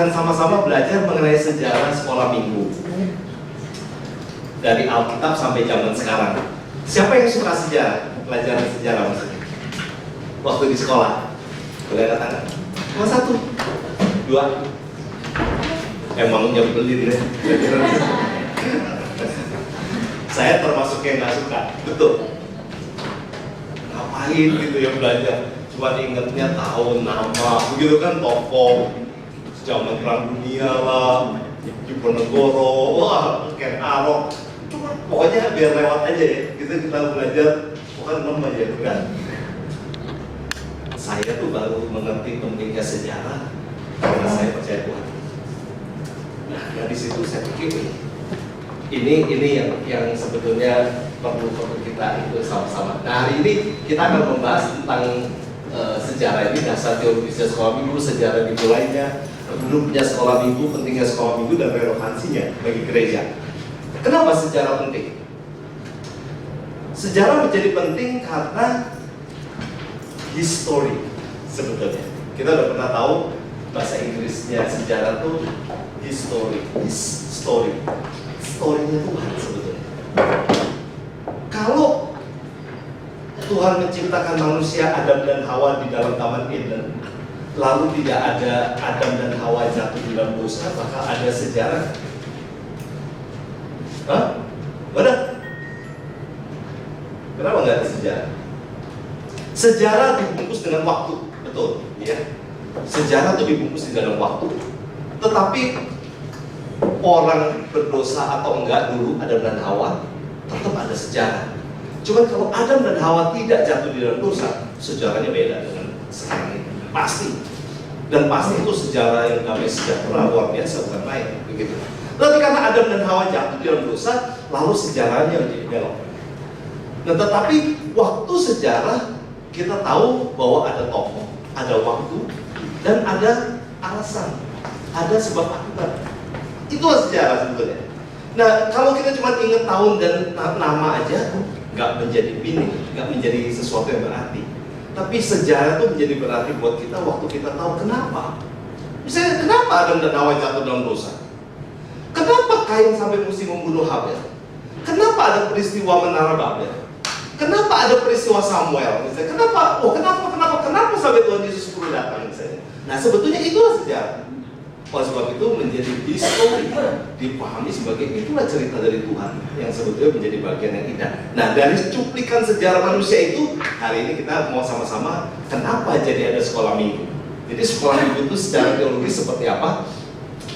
akan sama-sama belajar mengenai sejarah sekolah minggu. Dari Alkitab sampai zaman sekarang. Siapa yang suka sejarah? Pelajaran sejarah maksudnya. Waktu di sekolah. Boleh angkat tangan. Cuma 1, 2. Emang nyebelin deh. Saya termasuk yang gak suka. Betul. Ngapain gitu ya belajar? Cuma ingetnya tahun, nama, begitu kan, tokoh zaman Perang Dunia lah, Diponegoro, wah, Ken Arok. Cuma pokoknya biar lewat aja ya. Gitu kita belajar, bukan nama aja, bukan. Saya tuh baru mengerti pentingnya sejarah karena saya percaya Tuhan. Nah, dari situ saya pikir ini yang sebetulnya perlu kita itu sama-sama. Nah, hari ini kita akan membahas tentang sejarah ini, dasar teologisnya sekolah minggu, sejarah dimulainya, duduknya sekolah minggu, pentingnya sekolah minggu, dan relevansinya bagi gereja. Kenapa sejarah penting? Sejarah menjadi penting karena history sebetulnya. Kita udah pernah tahu bahasa Inggrisnya sejarah tuh history, story-nya Tuhan sebetulnya. Kalau Tuhan menciptakan manusia Adam dan Hawa di dalam Taman Eden, lalu tidak ada Adam dan Hawa jatuh di dalam dosa, maka ada sejarah. Hah? Benar? Kenapa nggak ada sejarah? Sejarah dibungkus dengan waktu, betul, ya. Sejarah itu dibungkus di dalam waktu. Tetapi orang berdosa atau enggak dulu Adam dan Hawa, tetap ada sejarah. Cuman kalau Adam dan Hawa tidak jatuh di dalam dosa, sejarahnya beda dengan sekarang ini. Pasti. Dan pasti itu sejarah yang damai sejahtera luar biasa, bukan main, begitu. Tapi karena Adam dan Hawa jatuh di dalam dosa, lalu sejarahnya menjadi belok. Nah, tetapi waktu sejarah kita tahu bahwa ada tokoh, ada waktu, dan ada alasan, ada sebab akibat. Itulah sejarah sebetulnya. Nah, kalau kita cuma ingat tahun dan nama aja, nggak menjadi meaning, nggak menjadi sesuatu yang berarti. Tapi sejarah itu menjadi berarti buat kita waktu kita tahu kenapa. Misalnya, kenapa Adam dan Hawa jatuh dalam dosa? Kenapa Kain sampai mesti membunuh Habel? Kenapa ada peristiwa Menara Babel? Kenapa ada peristiwa Samuel? Misalnya, kenapa sampai Tuhan Yesus perlu datang misalnya? Nah, sebetulnya itulah sejarah. Oleh sebab itu menjadi history, dipahami sebagai itulah cerita dari Tuhan yang sebetulnya menjadi bagian yang indah. Nah, dari cuplikan sejarah manusia itu, hari ini kita mau sama-sama kenapa jadi ada sekolah minggu. Jadi sekolah minggu itu secara teologis seperti apa?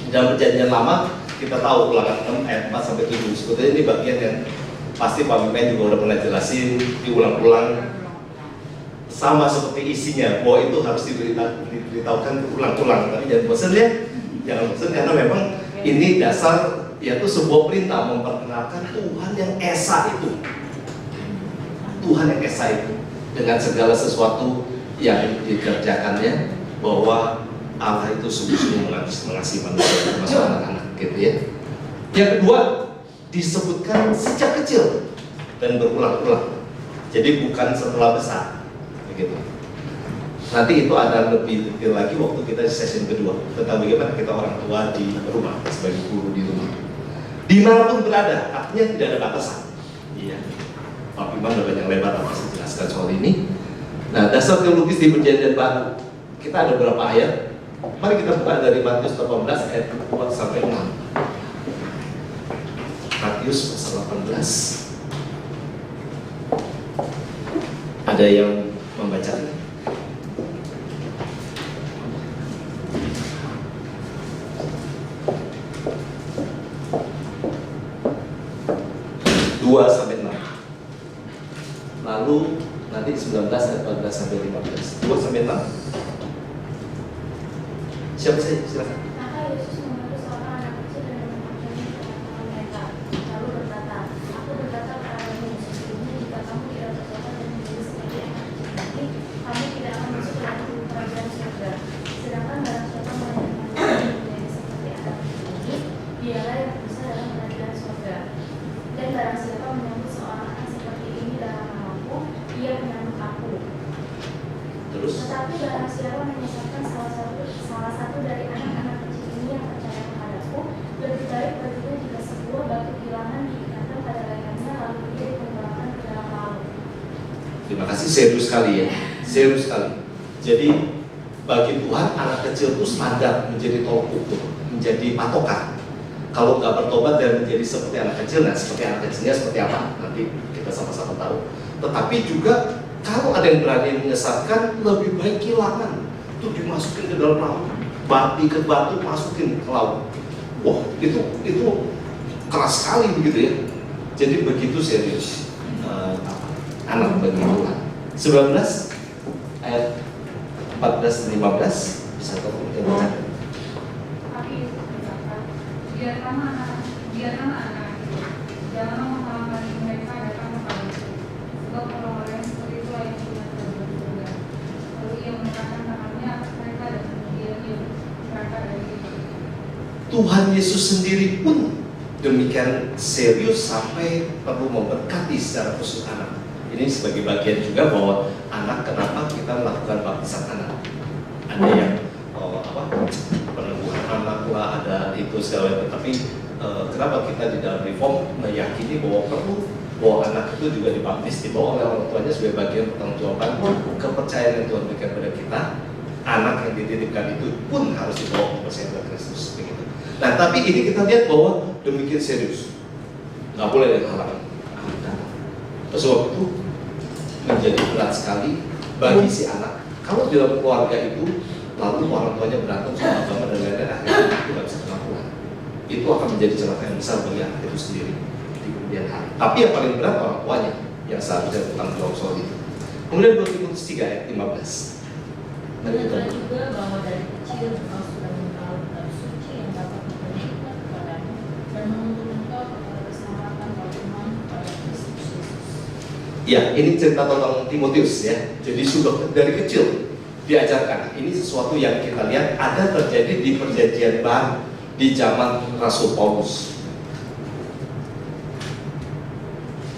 Dalam Perjanjian Lama kita tahu Ulangan 6 ayat 4 sampai 7. Sebetulnya ini bagian yang pasti Pak Mimen juga udah pernah jelasin, diulang-ulang. Sama seperti isinya, bahwa itu harus diberitahukan berulang-ulang. Tapi jangan bosan ya. Jangan bosan karena memang ini dasar, yaitu sebuah perintah memperkenalkan Tuhan yang esa itu. Tuhan yang esa itu dengan segala sesuatu yang dikerjakannya, bahwa Allah itu sungguh-sungguh mengasihi manusia termasuk anak-anak, gitu ya. Yang kedua, disebutkan sejak kecil dan berulang-ulang. Jadi bukan setelah besar, begitu. Nanti itu ada lebih detail lagi waktu kita di sesi kedua tentang bagaimana kita orang tua di rumah sebagai guru di rumah. Dimanapun berada, artinya tidak ada batasan. Iya. Pak Iman udah banyak lebar saya jelaskan soal ini. Nah, dasar teologis di Perjanjian Baru, kita ada beberapa ayat. Mari kita buka dari Matius 18 ayat 4 sampai 6. Matius pasal 18. Ada yang membacanya? Sampai 6. Lalu nanti 19 ayat 14 sampai 15. 2 sampai 6. Siapa saya? Silakan. Maka Yesus mengutus seorang anak kecil dan memanggilnya ke tengah-tengah mereka, lalu berkata, Aku berkata kepadamu, sesungguhnya jika kamu tidak bertobat dan menjadi seperti anak kecil ini, kamu tidak akan masuk ke dalam kerajaan surga. Sedangkan barang siapa melanjutkan menjadi seperti anak kecil ini, dialah yang bisa dalam kerajaan surga. Dan barang siapa menyambut seorang anak seperti ini dalam namaku, ia menyambut aku. Terus? Tetapi barang siapa menyesatkan salah satu dari anak-anak kecil ini Terima kasih, serius sekali ya, serius sekali. Jadi bagi Tuhan anak kecil itu standar, menjadi tolok ukur, menjadi patokan. Kalau nggak bertobat dan menjadi seperti anak kecil, nah seperti anak kecilnya seperti apa? Nanti kita sama-sama tahu. Tetapi juga kalau ada yang berani menyesatkan, lebih baik kehilangan itu dimasukin ke dalam laut, ke batu masukin ke laut. Wah, itu keras sekali begitu ya. Jadi begitu serius anak bagi Tuhan. 19 ayat 14 dan 15 bisa tolong kita baca. Tapi Yesus berkata, biarkanlah anak-anak itu, janganlah menghalang-halangi mereka datang kepadaku, sebab orang-orang yang seperti itulah yang sudah terjadi surga. Lalu ia meletakkan tangannya atas mereka dan kemudian ia berangkat dari itu. Tuhan Yesus sendiri pun demikian serius sampai perlu memberkati secara khusus anak. Ini sebagai bagian juga bahwa anak, kenapa kita melakukan baptisan anak. Ada yang peneguhan anak lah, ada itu segala. Tapi kenapa kita di dalam reform meyakini bahwa perlu bahwa anak itu juga dibaptis, dibawa oleh orang tuanya sebagai bagian pertanggungjawaban kepercayaan yang Tuhan berikan pada kita. Anak yang dititipkan itu pun harus dibawa kepercayaan kepada Kristus, begitu. Nah, tapi ini kita lihat bahwa demikian serius, nggak boleh ada halangan. Sebab itu menjadi berat sekali bagi si anak. Kalau di dalam keluarga itu lalu orang tuanya berantem sama agama dan lain-lain, akhirnya itu nggak bisa pengakuan. Itu akan menjadi celaka yang besar bagi anak itu sendiri di kemudian hari. Tapi yang paling berat orang tuanya yang seharusnya bertanggung jawab soal itu. Kemudian 2 Timotius 3 ayat 15. Benar juga bahwa dari kecil engkau sudah mengetahui kitab suci yang dapat memberikan kepadamu dan menuntun engkau kepada keselamatan beriman kepada Kristus Yesus. Ya, ini cerita tentang Timotius ya. Jadi sudah dari kecil diajarkan. Ini sesuatu yang kita lihat ada terjadi di perjanjian baru di zaman Rasul Paulus.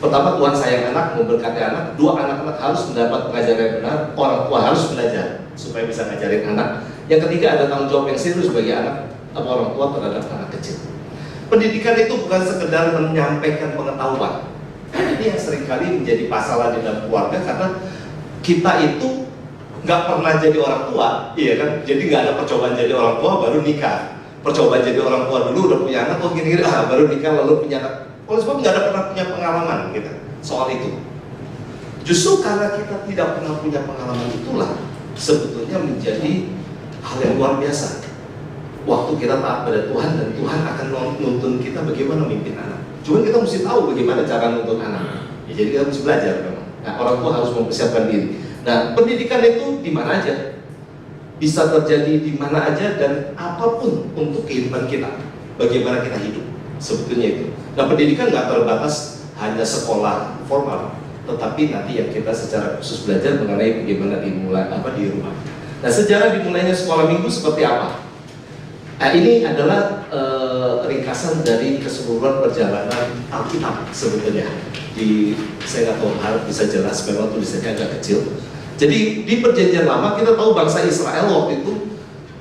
Pertama, Tuhan sayang anak, memberkati anak. Dua, anak-anak harus mendapat pengajaran yang benar. Orang tua harus belajar supaya bisa ngajarin anak. Yang ketiga, ada tanggung jawab yang serius bagi anak atau orang tua terhadap anak kecil. Pendidikan itu bukan sekedar menyampaikan pengetahuan. Ini yang seringkali menjadi masalah di dalam keluarga karena kita itu nggak pernah jadi orang tua, iya kan? Jadi nggak ada percobaan jadi orang tua baru nikah. Percobaan jadi orang tua dulu udah punya anak, oh gini-gini, baru nikah lalu punya anak. Oleh sebab nggak ada pernah punya pengalaman kita soal itu. Justru karena kita tidak pernah punya pengalaman itulah sebetulnya menjadi hal yang luar biasa. Waktu kita taat pada Tuhan dan Tuhan akan menuntun kita bagaimana memimpin anak. Cuma kita mesti tahu bagaimana cara menuntun anak. Ya, jadi kita mesti belajar memang. Nah, orang tua harus mempersiapkan diri. Nah, pendidikan itu di mana aja, bisa terjadi di mana aja dan apapun untuk kehidupan kita. Bagaimana kita hidup, sebetulnya itu. Nah, pendidikan nggak terbatas hanya sekolah formal, tetapi nanti yang kita secara khusus belajar mengenai bagaimana dimulai di rumah. Nah, sejarah dimulainya sekolah minggu seperti apa? Nah, ini adalah ringkasan dari keseluruhan perjalanan Alkitab sebetulnya. Saya nggak tahu harus bisa jelas, memang tulisannya agak kecil. Jadi di perjanjian lama kita tahu bangsa Israel waktu itu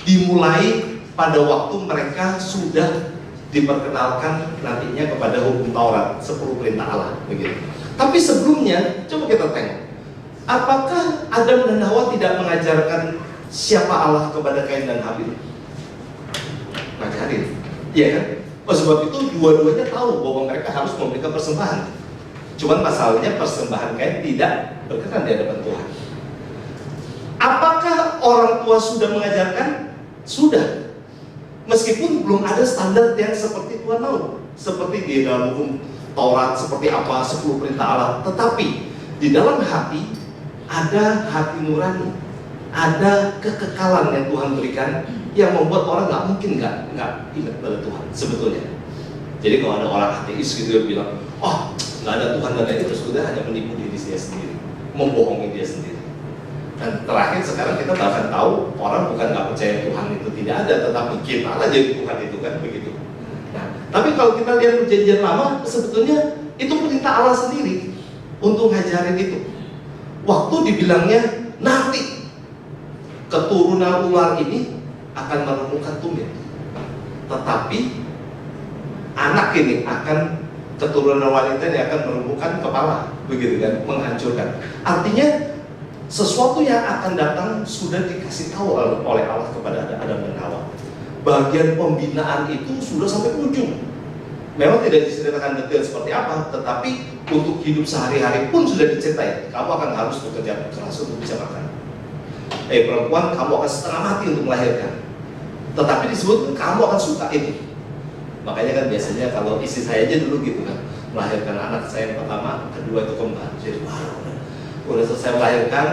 dimulai pada waktu mereka sudah diperkenalkan nantinya kepada hukum Taurat, 10 perintah Allah begitu. Tapi sebelumnya coba kita tengok, apakah Adam dan Hawa tidak mengajarkan siapa Allah kepada Kain dan Habil? Ngajarin, iya kan? Sebab itu dua-duanya tahu bahwa mereka harus memberikan persembahan. Cuman masalahnya persembahan Kain tidak berkenan di hadapan Tuhan. Apakah orang tua sudah mengajarkan? Sudah. Meskipun belum ada standar yang seperti Tuhan mau, seperti di dalam hukum Taurat, seperti apa 10 perintah Allah. Tetapi di dalam hati ada hati nurani, ada kekekalan yang Tuhan berikan yang membuat orang nggak mungkin nggak ingat pada Tuhan sebetulnya. Jadi kalau ada orang ateis gitu yang bilang, oh nggak ada Tuhan dan itu sebetulnya hanya menipu diri dia sendiri, membohongi dia sendiri. Dan terakhir sekarang kita bahkan tahu orang bukan nggak percaya Tuhan itu tidak ada, tetapi kita lah jadi Tuhan itu kan begitu. Nah, tapi kalau kita lihat perjanjian lama, sebetulnya itu perintah Allah sendiri untuk ngajarin itu. Waktu dibilangnya nanti keturunan ular ini akan menemukan tumit, tetapi anak ini akan keturunan wanita yang akan melumpuhkan kepala, begitu kan, menghancurkan. Artinya sesuatu yang akan datang sudah dikasih tahu oleh Allah kepada Adam dan Hawa. Bagian pembinaan itu sudah sampai ujung. Memang tidak diceritakan detail seperti apa, tetapi untuk hidup sehari-hari pun sudah diceritain. Kamu akan harus bekerja keras untuk bisa makan. Perempuan, kamu akan setengah mati untuk melahirkan. Tetapi disebut kamu akan suka ini. Makanya kan biasanya kalau istri saya aja dulu gitu kan, melahirkan anak saya yang pertama, kedua itu kembar. Jadi udah selesai melahirkan,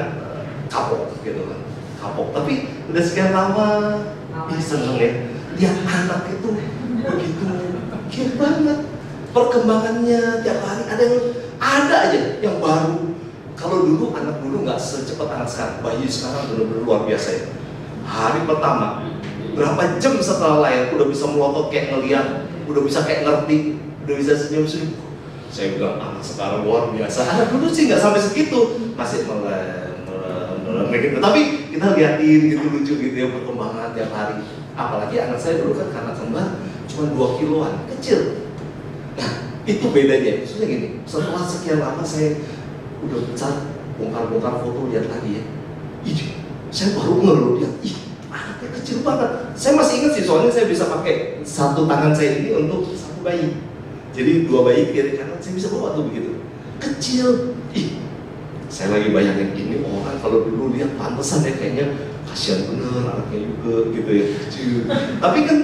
kapok gitu kan, kapok. Tapi udah sekian lama, seneng ya. Lihat anak itu begitu cute banget, perkembangannya tiap hari ada aja yang baru. Kalau dulu anak dulu nggak secepat anak sekarang, bayi sekarang benar-benar luar biasa ya. Hari pertama, berapa jam setelah lahir udah bisa melotot kayak ngeliat, udah bisa kayak ngerti, udah bisa senyum-senyum. Saya bilang anak sekarang luar biasa. Anak dulu sih nggak sampai segitu, masih melem gitu. Tapi kita liatin gitu lucu gitu ya perkembangan tiap hari. Apalagi anak saya dulu kan karena kembar cuma 2 kiloan, kecil. Nah itu bedanya. Maksudnya gini, setelah sekian lama saya udah besar, bongkar-bongkar foto lihat lagi ya. Saya baru ngeluh lihat, anaknya kecil banget. Saya masih ingat sih, soalnya saya bisa pakai satu tangan saya ini untuk satu bayi. Jadi 2 bayi kiri kanan saya bisa bawa tuh begitu. Kecil. Saya lagi bayangin ini orang kalau dulu lihat pantesan ya kayaknya kasihan bener anaknya juga gitu ya. Tapi kan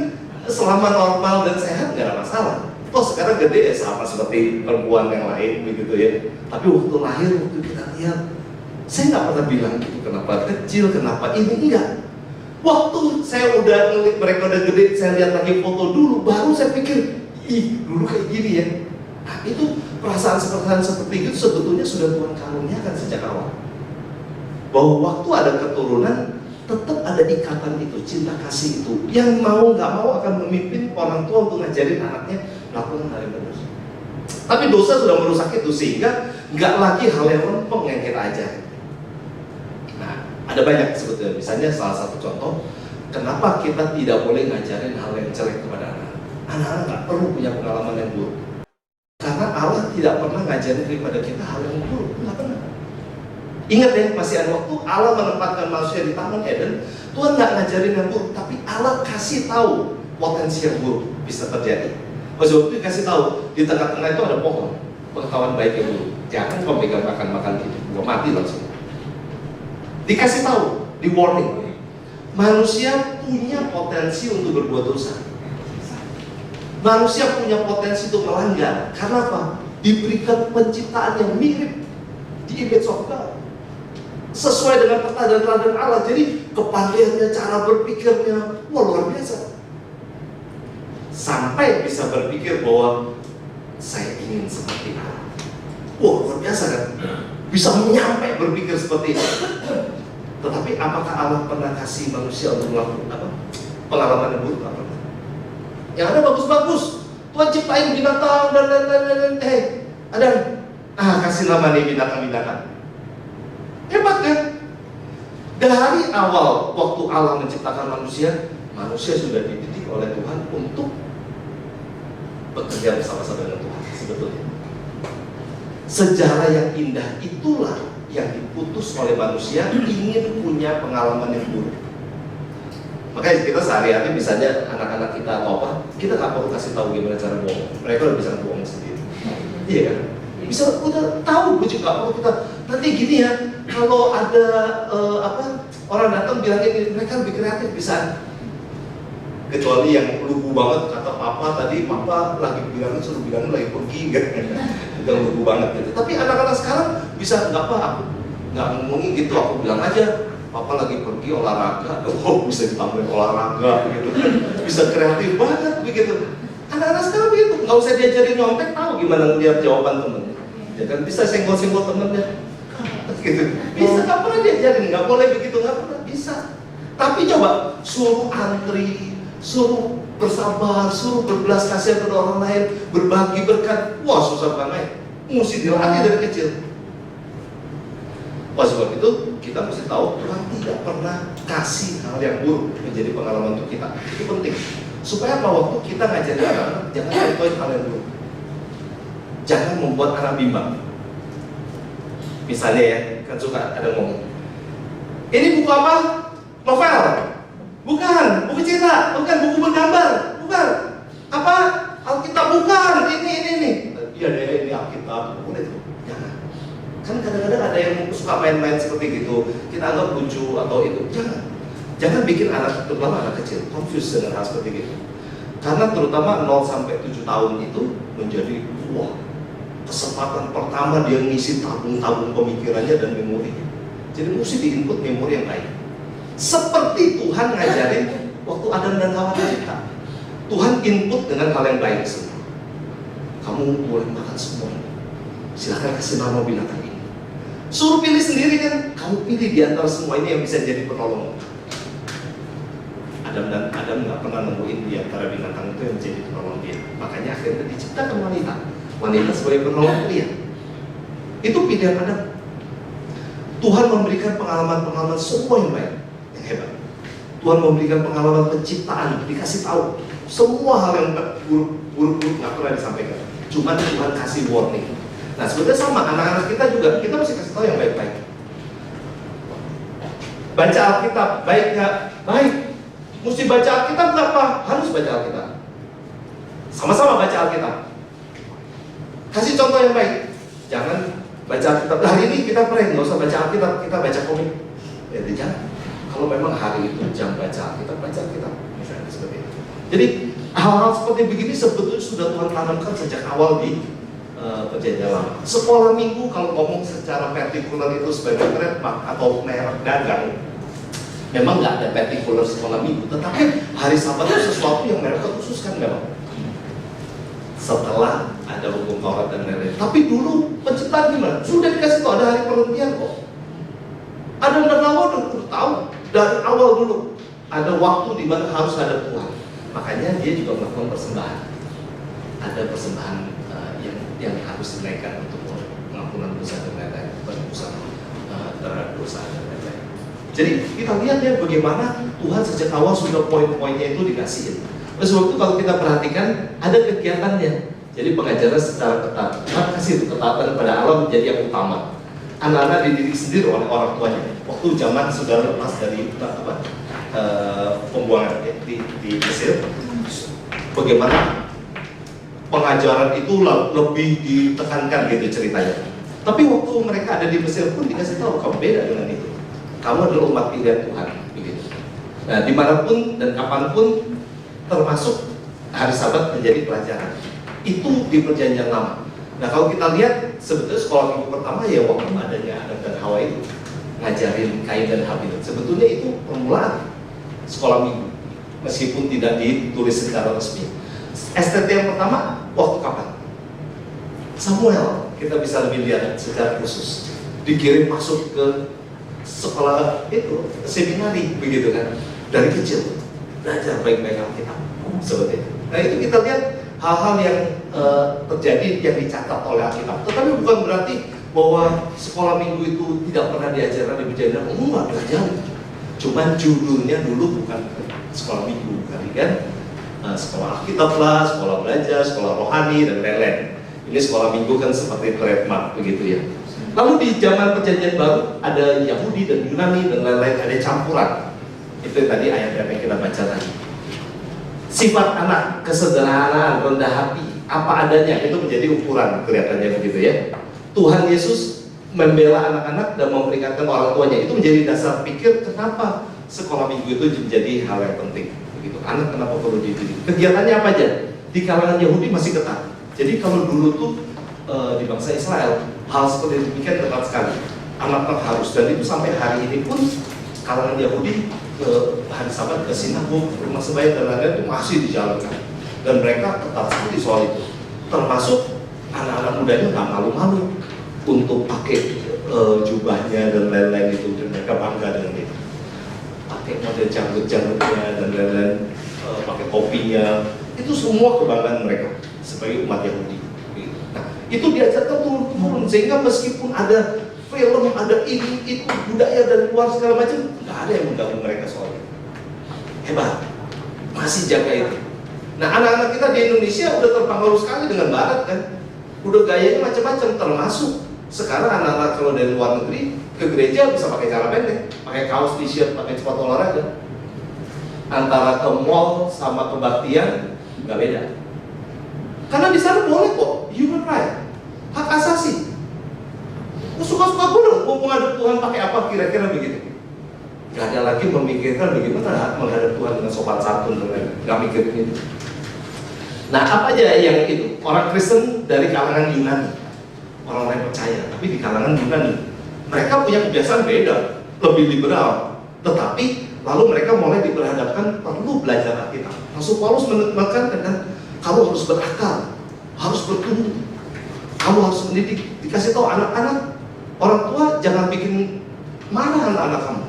selama normal dan sehat nggak ada masalah. Toh sekarang gede ya sama seperti perempuan yang lain begitu ya. Tapi waktu lahir, waktu kita lihat, saya nggak pernah bilang gitu kenapa kecil, kenapa ini, enggak. Waktu saya udah ngeliat mereka udah gede, saya lihat lagi foto dulu, baru saya pikir, dulu kayak gini ya. Nah itu perasaan seperti itu sebetulnya sudah Tuhan karuniakan sejak awal. Bahwa waktu ada keturunan, tetap ada ikatan itu, cinta kasih itu. Yang mau nggak mau akan memimpin orang tua untuk ngajarin anaknya melakukan hal yang benar. Tapi dosa sudah merusak itu sehingga nggak lagi hal yang lempeng yang kita ajarin. Nah, ada banyak sebetulnya. Misalnya salah satu contoh, kenapa kita tidak boleh ngajarin hal yang jelek kepada anak. Anak-anak nggak perlu punya pengalaman yang buruk. Karena Allah tidak pernah ngajarin daripada kita hal yang buruk, nggak pernah. Ingat ya, masih ada waktu Allah menempatkan manusia di Taman Eden, Tuhan nggak ngajarin yang buruk, tapi Allah kasih tahu potensi yang buruk bisa terjadi. Pas waktu itu kasih tahu di tengah-tengah itu ada pohon, pengetahuan baik yang buruk. Jangan kau pegang makan itu, gua mati langsung. Dikasih tahu, di warning, manusia punya potensi untuk berbuat dosa. Manusia punya potensi untuk melanggar. Karena apa? Diberikan penciptaan yang mirip di image of God, sesuai dengan peta dan teladan Allah. Jadi kepandaiannya, cara berpikirnya, luar biasa. Sampai bisa berpikir bahwa saya ingin seperti Allah. Luar biasa kan? Bisa menyampai berpikir seperti itu. Tetapi apakah Allah pernah kasih manusia untuk melakukan apa? Pengalaman yang buruk apa? Yang ada bagus-bagus. Tuhan ciptain binatang dan ada. Kasih nama nih binatang-binatang. Hebat kan? Dari awal waktu Allah menciptakan manusia, manusia sudah dididik oleh Tuhan untuk bekerja bersama-sama dengan Tuhan sebetulnya. Sejarah yang indah itulah yang diputus oleh manusia ingin punya pengalaman yang buruk. Makanya kita sehari-hari misalnya anak-anak kita atau apa, kita nggak perlu kasih tahu gimana cara bohong. Mereka udah bisa bohong sendiri. Iya kan? Bisa udah tahu, gue juga perlu kita. Nanti gini ya, kalau ada orang datang bilangin ini, mereka lebih kreatif bisa. Kecuali yang lugu banget kata papa tadi, papa lagi bilangin suruh bilangin lagi pergi kan, yang lugu banget gitu. Tapi anak-anak sekarang bisa nggak apa, aku nggak ngomongin gitu, aku bilang aja. Papa lagi pergi olahraga, bisa ditambahin olahraga gitu, bisa kreatif banget begitu. Anak-anak sekarang begitu, nggak usah diajarin nyontek, tahu gimana ngeliat jawaban temennya. Ya kan bisa senggol-senggol temennya, gitu. Bisa, nggak pernah diajarin, nggak boleh begitu, nggak pernah bisa. Tapi coba suruh antri, suruh bersabar, suruh berbelas kasihan pada orang lain, berbagi berkat, wah susah banget. Mesti dilatih dari kecil. Oleh sebab itu kita mesti tahu Tuhan tidak pernah kasih hal yang buruk menjadi pengalaman untuk kita. Itu penting. Supaya apa? Waktu kita ngajarin anak-anak jangan contohin hal yang buruk. Jangan membuat anak bimbang. Misalnya ya, kan suka ada ngomong, ini buku apa? Novel? Bukan. Buku cerita? Bukan. Buku bergambar? Bukan. Apa? Alkitab? Bukan. Ini. Iya deh, ini Alkitab. Udah itu. Jangan. Kan kadang-kadang ada yang suka main-main seperti gitu. Kita anggap lucu atau itu. Jangan bikin anak, terutama anak kecil, confused dengan hal seperti itu. Karena terutama 0 sampai 7 tahun itu menjadi kesempatan pertama dia ngisi tabung-tabung pemikirannya dan memorinya. Jadi mesti diinput memori yang baik. Seperti Tuhan ngajarin waktu Adam dan Hawa dicipta. Tuhan input dengan hal yang baik semua. Kamu boleh makan semua. Silakan kasih nama binatang ini. Suruh pilih sendiri kan. Kamu pilih di antara semua ini yang bisa jadi penolong. Adam nggak pernah nemuin di antara binatang itu yang jadi penolong dia. Makanya akhirnya diciptakan wanita sebagai penolong dia. Itu pilihan Adam. Tuhan memberikan pengalaman-pengalaman semua yang baik, yang hebat. Tuhan memberikan pengalaman penciptaan, dikasih tahu semua hal yang buruk-buruk nggak pernah disampaikan. Cuma Tuhan kasih warning. Nah sebenarnya sama anak-anak kita juga, kita mesti kasih tahu yang baik-baik. Baca Alkitab, baik nggak? Baik. Mesti baca Alkitab nggak apa? Harus baca Alkitab. Sama-sama baca Alkitab. Kasih contoh yang baik. Jangan baca Alkitab. Hari ini kita pray, nggak usah baca Alkitab, kita baca komik. Ya jangan. Kalau memang hari itu jam baca Alkitab, misalnya seperti itu. Jadi hal-hal seperti begini sebetulnya sudah Tuhan tanamkan sejak awal di perjanjian lama. Sekolah minggu kalau ngomong secara partikular itu sebagai trademark atau merek dagang, memang nggak ada partikular sekolah minggu. Tetapi hari Sabat itu sesuatu yang mereka khususkan memang. Setelah ada hukum Taurat dan lain-lain. Tapi dulu penciptaan gimana? Sudah dikasih tahu ada hari perhentian kok. Ada dan Hawa udah tahu dari awal dulu. Ada waktu di mana harus ada Tuhan. Makanya dia juga melakukan persembahan. Ada persembahan yang harus dinaikkan untuk pengampunan dosa dan lain-lain, penebusan terhadap dosa dan lain-lain. Jadi kita lihat ya bagaimana Tuhan sejak awal sudah poin-poinnya itu dikasihin. Oleh sebab itu kalau kita perhatikan ada kegiatannya. Jadi pengajaran secara ketat. Tuhan kasih ketatan pada Allah menjadi yang utama. Anak-anak dididik sendiri oleh orang tuanya. Waktu zaman sudah lepas dari pembuangan di Mesir, bagaimana pengajaran itu lebih ditekankan gitu ceritanya. Tapi waktu mereka ada di Mesir pun dikasih tahu kamu beda dengan itu. Kamu adalah umat pilihan Tuhan. Begitu. Nah dimanapun dan kapanpun, termasuk hari Sabat menjadi pelajaran. Itu di perjanjian lama. Nah kalau kita lihat sebetulnya sekolah minggu pertama ya waktu adanya Adam dan Hawa itu ngajarin Kain dan Habil. Sebetulnya itu permulaan sekolah minggu, meskipun tidak ditulis secara resmi. STT yang pertama waktu kapan? Samuel, kita bisa lebih lihat secara khusus dikirim masuk ke sekolah itu, seminari begitu kan, dari kecil belajar baik-baik Alkitab seperti itu. Nah itu kita lihat hal-hal yang terjadi yang dicatat oleh Alkitab. Tetapi bukan berarti bahwa sekolah minggu itu tidak pernah diajarkan di perjanjian. Enggak diajarin. Cuman judulnya dulu bukan sekolah minggu, kan? Sekolah Alkitab lah, sekolah belajar, sekolah rohani dan lain-lain. Ini sekolah minggu kan seperti trademark begitu ya. Lalu di zaman perjanjian baru ada Yahudi dan Yunani dan lain-lain, ada campuran. Itu tadi ayat yang kita baca tadi. Sifat anak, kesederhanaan, rendah hati, apa adanya itu menjadi ukuran kelihatannya begitu ya. Tuhan Yesus membela anak-anak dan memperingatkan orang tuanya, itu menjadi dasar pikir kenapa sekolah minggu itu menjadi hal yang penting. Begitu. Anak kenapa perlu dididik? Kegiatannya apa aja? Di kalangan Yahudi masih ketat. Jadi kalau dulu tuh di bangsa Israel hal seperti demikian ketat sekali. Anak-anak harus, dan itu sampai hari ini pun kalangan Yahudi ke hari Sabat ke sinagog, rumah sembahyang dan lain-lain itu masih dijalankan. Dan mereka ketat sekali soal itu. Termasuk anak-anak mudanya nggak malu-malu untuk pakai jubahnya dan lain-lain itu, dan mereka bangga dengan itu. Pakai model janggut-janggutnya dan lain-lain, pakai topinya, itu semua kebanggaan mereka sebagai umat Yahudi. Nah, itu diajarkan turun-turun sehingga meskipun ada film, ada ini, itu budaya dari luar segala macam, nggak ada yang mengganggu mereka soal itu. Hebat, masih jaga itu. Nah, anak-anak kita di Indonesia udah terpengaruh sekali dengan Barat kan. Udah gayanya macam-macam, termasuk sekarang anak-anak kalau dari luar negeri ke gereja bisa pakai celana pendek, pakai kaos, t-shirt, pakai sepatu olahraga. Antara ke mall sama kebaktian nggak beda. Karena di sana boleh kok, human right, hak asasi. Suka-suka gue dong, mau menghadap Tuhan pakai apa kira-kira begitu. Gak ada lagi memikirkan bagaimana menghadap Tuhan dengan sopan santun dan lain-lain. Gak mikirin itu. Nah, apa aja yang itu? Orang Kristen dari kalangan Yunani, orang-orang percaya, tapi di kalangan Yunani, mereka punya kebiasaan beda, lebih liberal. Tetapi lalu mereka mulai diperhadapkan perlu belajar Alkitab. Rasul Paulus menekankan, kamu harus berakal, harus bertumbuh, kamu harus mendidik. Dikasih tahu anak-anak, orang tua jangan bikin marah anak-anak kamu,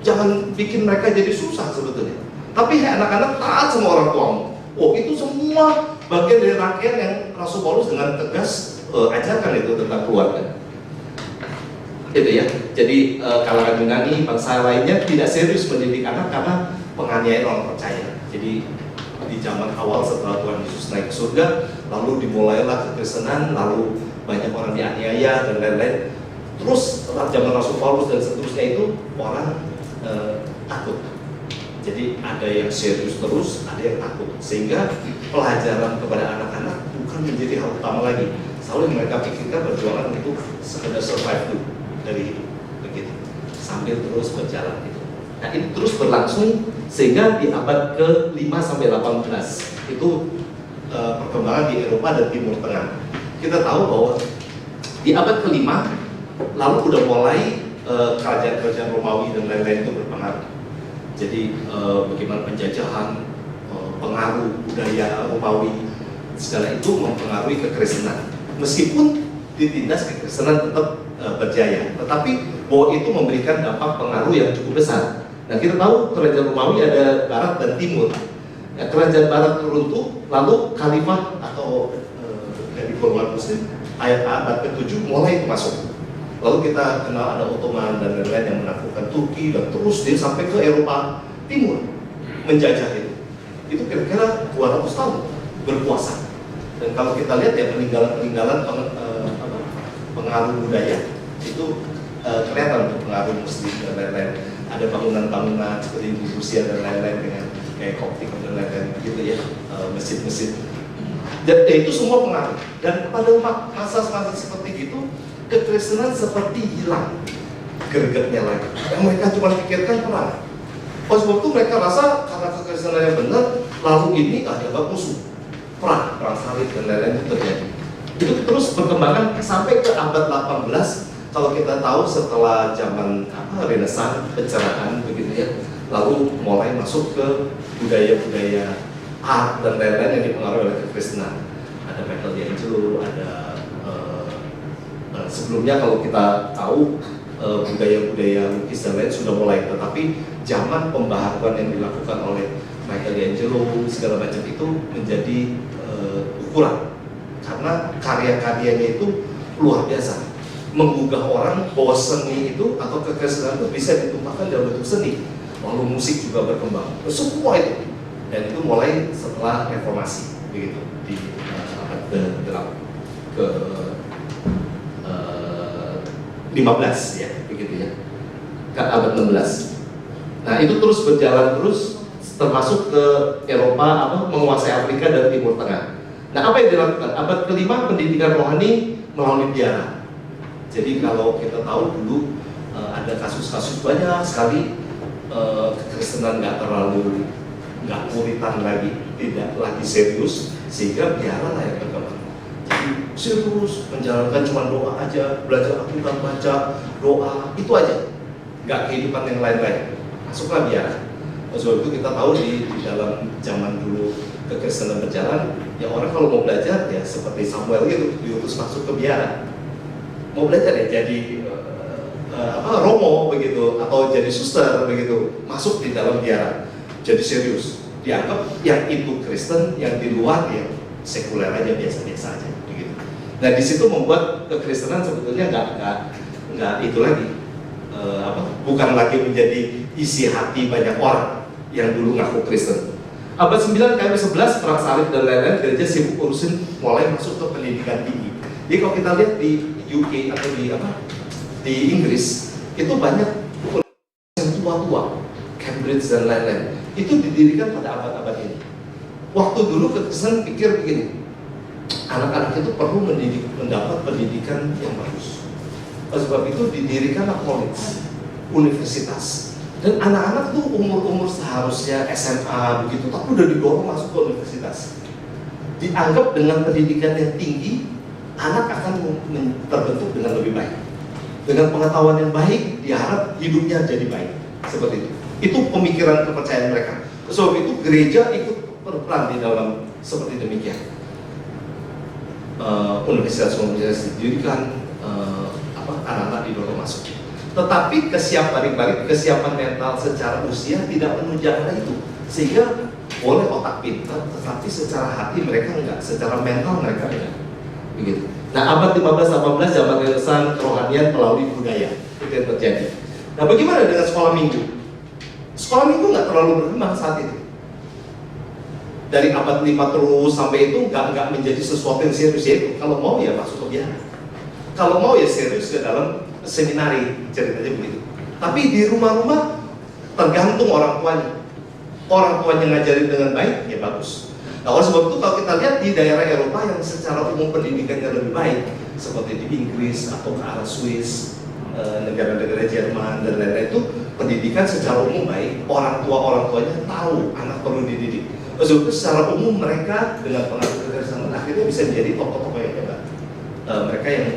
jangan bikin mereka jadi susah sebetulnya. Tapi anak-anak taat sama orang tuamu. Oh, itu semua bagian dari rangkaian yang Rasul Paulus dengan tegas ajarkan itu tentang keluarga. Itu ya. Jadi kalangan Yunani, bangsa lainnya tidak serius mendidik anak karena penganiayaan orang percaya. Jadi di zaman awal setelah Tuhan Yesus naik ke surga, lalu dimulailah kekristenan, lalu banyak orang dianiaya dan lain-lain. Terus setelah zaman Rasul Paulus dan seterusnya itu orang takut. Jadi ada yang serius terus, ada yang takut. Sehingga pelajaran kepada anak-anak bukan menjadi hal utama lagi. Selalu yang mereka pikirkan perjuangan itu sekedar survive dulu dari hidup, begitu. Sambil terus berjalan itu. Nah, itu terus berlangsung sehingga di abad ke-5 sampai 18 itu perkembangan di Eropa dan Timur Tengah. Kita tahu bahwa di abad ke-5 lalu udah mulai kerajaan-kerajaan Romawi dan lain-lain itu berpengaruh. Jadi bagaimana penjajahan, pengaruh budaya Romawi, segala itu mempengaruhi kekristenan. Meskipun ditindas kekristenan tetap berjaya, tetapi bahwa itu memberikan dampak pengaruh yang cukup besar. Nah, kita tahu kerajaan Romawi ada Barat dan Timur. Ya, kerajaan Barat runtuh, lalu Khalifah atau dari golongan Muslim ayat abad ke-7 mulai masuk. Lalu kita kenal ada Ottoman dan lain-lain yang menaklukkan Turki dan terus dia sampai ke Eropa Timur menjajah itu. Itu kira-kira 200 tahun berkuasa. Dan kalau kita lihat ya peninggalan-peninggalan pengaruh budaya itu kelihatan untuk pengaruh Muslim dan lain-lain. Ada bangunan-bangunan seperti di Rusia dan lain-lain dengan kayak Koptik dan lain-lain gitu ya, masjid-masjid. Dan itu semua pengaruh. Dan pada masa-masa seperti itu kekristenan seperti hilang gregetnya lagi. Yang mereka cuma pikirkan perang. Pas waktu mereka rasa karena kekristenan yang benar, lalu ini ada musuh, perang salib dan lain-lain itu terjadi. Itu terus berkembangan sampai ke abad 18. Kalau kita tahu setelah zaman Renaissance, pencerahan begitu ya, lalu mulai masuk ke budaya-budaya art dan lain-lain yang dipengaruhi oleh kekristenan. Ada Michelangelo, ada sebelumnya kalau kita tahu budaya-budaya lukis dan lain sudah mulai, tetapi zaman pembaharuan yang dilakukan oleh Michelangelo segala macam itu menjadi ukuran karena karya-karyanya itu luar biasa, menggugah orang bahwa seni itu atau kekristenan itu bisa ditumpahkan dalam bentuk seni, lalu musik juga berkembang, semua itu, dan itu mulai setelah reformasi begitu di abad ke 15 ya, begitu ya, ke abad 16. Nah itu terus berjalan terus, termasuk ke Eropa, menguasai Afrika dan Timur Tengah. Nah apa yang dilakukan? Abad ke-5 pendidikan rohani melalui biara. Jadi kalau kita tahu dulu ada kasus-kasus banyak sekali kekristenan nggak puritan lagi, tidak lagi serius, sehingga biara lah yang berkembang. Serius menjalankan cuma doa aja, belajar Alkitab, baca doa itu aja, nggak kehidupan yang lain-lain. Masuklah biara. Sebab itu kita tahu di dalam zaman dulu kekristenan berjalan, ya orang kalau mau belajar ya seperti Samuel itu diutus masuk ke biara. Mau belajar ya jadi romo begitu atau jadi suster begitu, masuk di dalam biara. Jadi serius. Dianggap yang itu Kristen, yang di luar ya sekuler aja, biasa-biasa aja. Nah di situ membuat kekristenan sebetulnya nggak itu lagi, bukan lagi menjadi isi hati banyak orang yang dulu ngaku Kristen. Abad 9 ke 11 perang salib dan lain-lain, gereja sibuk urusin mulai masuk ke pendidikan tinggi. Jadi kalau kita lihat di UK atau di Inggris, itu banyak yang tua-tua, Cambridge dan lain-lain, itu didirikan pada abad-abad ini. Waktu dulu kekristenan pikir begini, anak-anak itu perlu mendapat pendidikan yang bagus. Oleh sebab itu didirikanlah college, universitas. Dan anak-anak tuh umur-umur seharusnya SMA begitu, tapi udah didorong masuk ke universitas. Dianggap dengan pendidikan yang tinggi, anak akan terbentuk dengan lebih baik. Dengan pengetahuan yang baik, diharap hidupnya jadi baik. Seperti itu. Itu pemikiran kepercayaan mereka. Sebab itu gereja ikut berperan di dalam seperti demikian. Universitas didirikan, anak-anak didorong masuk. Tetapi kesiapan mental secara usia tidak menunjang hal itu. Sehingga boleh otak pintar, tetapi secara hati mereka enggak, secara mental mereka enggak. Begitu. Nah, abad 15-18 zaman Renaissance kerohanian melalui budaya itu yang terjadi. Nah, bagaimana dengan sekolah minggu? Sekolah minggu nggak terlalu berkembang saat itu. Dari abad 5 terus sampai itu nggak menjadi sesuatu yang serius itu. Kalau mau ya masuk ke biara. Kalau mau ya serius ke dalam seminari, ceritanya begitu. Tapi di rumah-rumah tergantung orang tuanya. Orang tuanya ngajarin dengan baik, ya bagus. Nah, oleh sebab itu kalau kita lihat di daerah Eropa yang secara umum pendidikannya lebih baik, seperti di Inggris atau ke arah Swiss, negara-negara Jerman dan lain-lain, itu pendidikan secara umum baik. Orang tuanya tahu anak perlu dididik. Oleh sebab itu secara umum mereka dengan pengaruh kekerasan akhirnya bisa menjadi tokoh-tokoh yang hebat. Mereka yang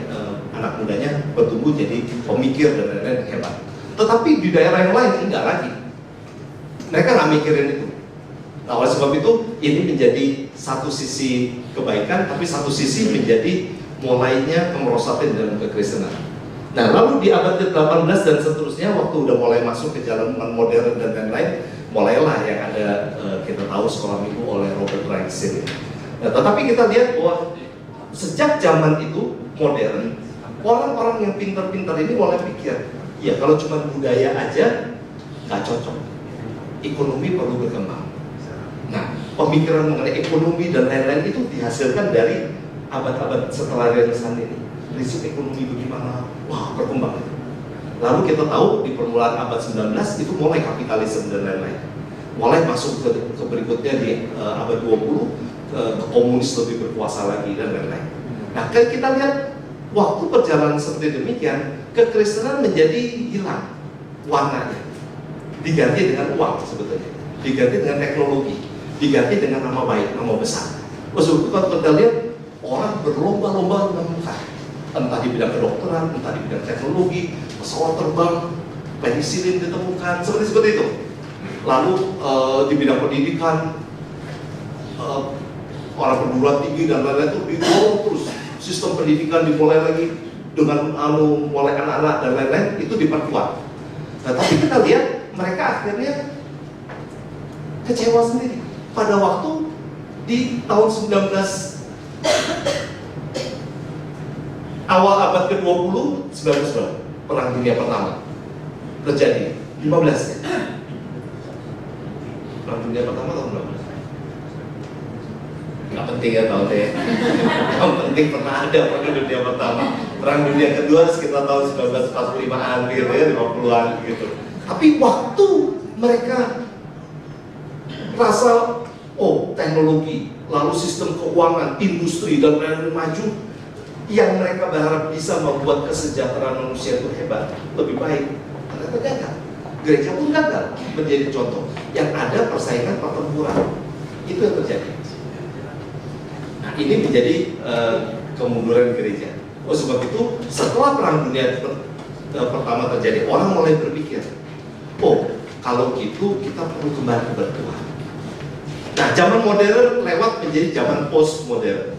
anak mudanya bertumbuh jadi pemikir dan lain-lain yang hebat. Tetapi di daerah yang lain enggak lagi. Mereka nggak mikirin itu. Nah, oleh sebab itu ini menjadi satu sisi kebaikan, tapi satu sisi menjadi mulainya kemerosotan dalam kekristenan. Nah, lalu di abad ke-18 dan seterusnya, waktu udah mulai masuk ke jalan modern dan lain-lain, mulailah yang ada kita tahu sekolah minggu oleh Robert Wright. Nah, tetapi kita lihat bahwa sejak zaman itu modern, orang-orang yang pintar-pintar ini mulai pikir, ya kalau cuma budaya aja nggak cocok, ekonomi perlu berkembang. Nah, pemikiran mengenai ekonomi dan lain-lain itu dihasilkan dari abad-abad setelah Renaissance ini. Prinsip ekonomi bagaimana? Wah, berkembang. Lalu kita tahu di permulaan abad 19 itu mulai kapitalisme dan lain-lain. Mulai masuk ke berikutnya di abad 20, ke komunis lebih berkuasa lagi dan lain-lain. Nah, kita lihat waktu perjalanan seperti demikian, kekristenan menjadi hilang warnanya. Diganti dengan uang sebetulnya, diganti dengan teknologi, diganti dengan nama baik, nama besar. Maksudnya kalau kita lihat orang berlomba-lomba menemukan, entah di bidang kedokteran, entah di bidang teknologi, pesawat terbang, penisilin ditemukan, seperti itu. Lalu di bidang pendidikan, orang perguruan tinggi dan lain-lain itu didorong terus. Sistem pendidikan dimulai lagi dengan mulai anak-anak dan lain-lain itu diperkuat. Nah, tapi kita lihat mereka akhirnya kecewa sendiri. Pada waktu di tahun 19 awal abad ke-20, 19 Perang Dunia Pertama terjadi, 15 ya. Perang Dunia Pertama tahun berapa? Nggak penting ya tahun deh. Yang penting pernah ada Perang Dunia Pertama. Perang Dunia Kedua sekitar tahun 1945-an gitu ya, 50-an gitu. Tapi waktu mereka rasa, oh teknologi, lalu sistem keuangan, industri dan lain-lain maju, yang mereka berharap bisa membuat kesejahteraan manusia itu hebat, lebih baik, ternyata gagal. Gereja pun gagal menjadi contoh. Yang ada persaingan pertempuran, itu yang terjadi. Nah, ini menjadi kemunduran gereja. Oh, sebab itu setelah Perang Dunia Pertama terjadi, orang mulai berpikir, oh kalau gitu kita perlu kembali kepada Tuhan. Nah, zaman modern lewat menjadi zaman postmodern.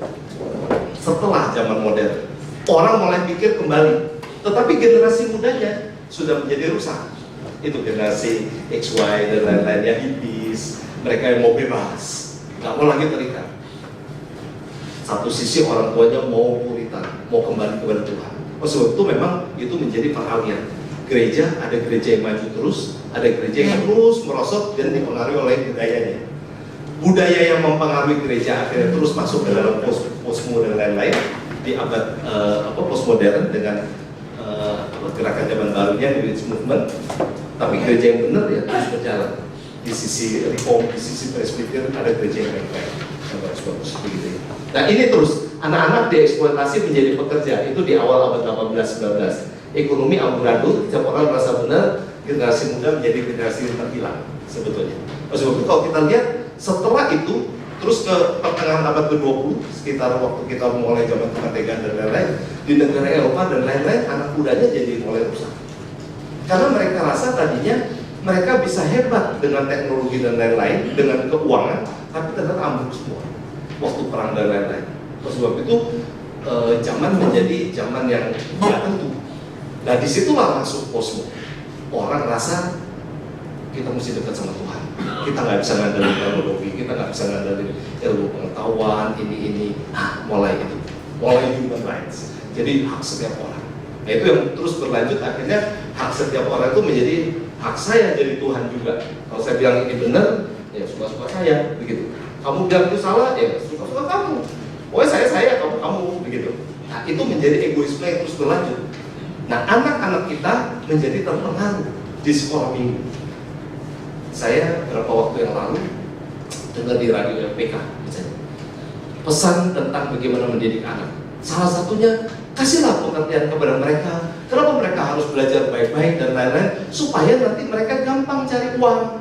Setelah zaman modern, orang mulai pikir kembali, tetapi generasi mudanya sudah menjadi rusak. Itu generasi XY dan lain-lain yang hippies, mereka yang mau bebas, nggak mau lagi terikat. Satu sisi orang tuanya mau puritan, mau kembali kepada Tuhan. Oh, sebab itu memang itu menjadi peralihan. Gereja, ada gereja yang maju terus, ada gereja yang terus merosot dan dipengaruhi oleh budayanya. Budaya yang mempengaruhi gereja akhirnya terus masuk ke dalam posmo dan lain-lain. di abad postmodern dengan gerakan zaman barunya New Age Movement. Tapi gereja yang benar ya terus berjalan. Di sisi reform, di sisi presbyterian ada gereja yang baik-baik, yang bagus-bagus begitu ya. Nah ini terus anak-anak dieksploitasi menjadi pekerja itu di awal abad 18-19. Ekonomi amburadul, setiap orang merasa benar, generasi muda menjadi generasi yang terhilang sebetulnya. Oleh sebab itu kalau kita lihat setelah itu terus ke pertengahan abad ke-20, sekitar waktu kita mulai zaman kemerdekaan dan lain-lain, di negara Eropa dan lain-lain, anak mudanya jadi mulai rusak. Karena mereka rasa tadinya mereka bisa hebat dengan teknologi dan lain-lain, dengan keuangan, tapi ternyata ambruk semua waktu perang dan lain-lain. Oleh sebab itu zaman menjadi zaman yang tidak tentu. Nah disitulah masuk posmo. Orang rasa kita mesti dekat sama Tuhan. Kita nggak bisa ngandelin teknologi, kita nggak bisa ngandelin ilmu pengetahuan, ini. Mulai human rights. Jadi hak setiap orang. Nah itu yang terus berlanjut, akhirnya hak setiap orang itu menjadi hak saya jadi Tuhan juga. Kalau saya bilang ini benar, ya suka-suka saya, begitu. Kamu bilang itu salah, ya suka-suka kamu. Pokoknya saya, kamu, begitu. Nah itu menjadi egoisme yang terus berlanjut. Nah anak-anak kita menjadi terpengaruh di sekolah minggu. Saya beberapa waktu yang lalu dengar di radio LPK misalnya, pesan tentang bagaimana mendidik anak. Salah satunya, kasihlah pengertian kepada mereka kenapa mereka harus belajar baik-baik dan lain-lain, supaya nanti mereka gampang cari uang.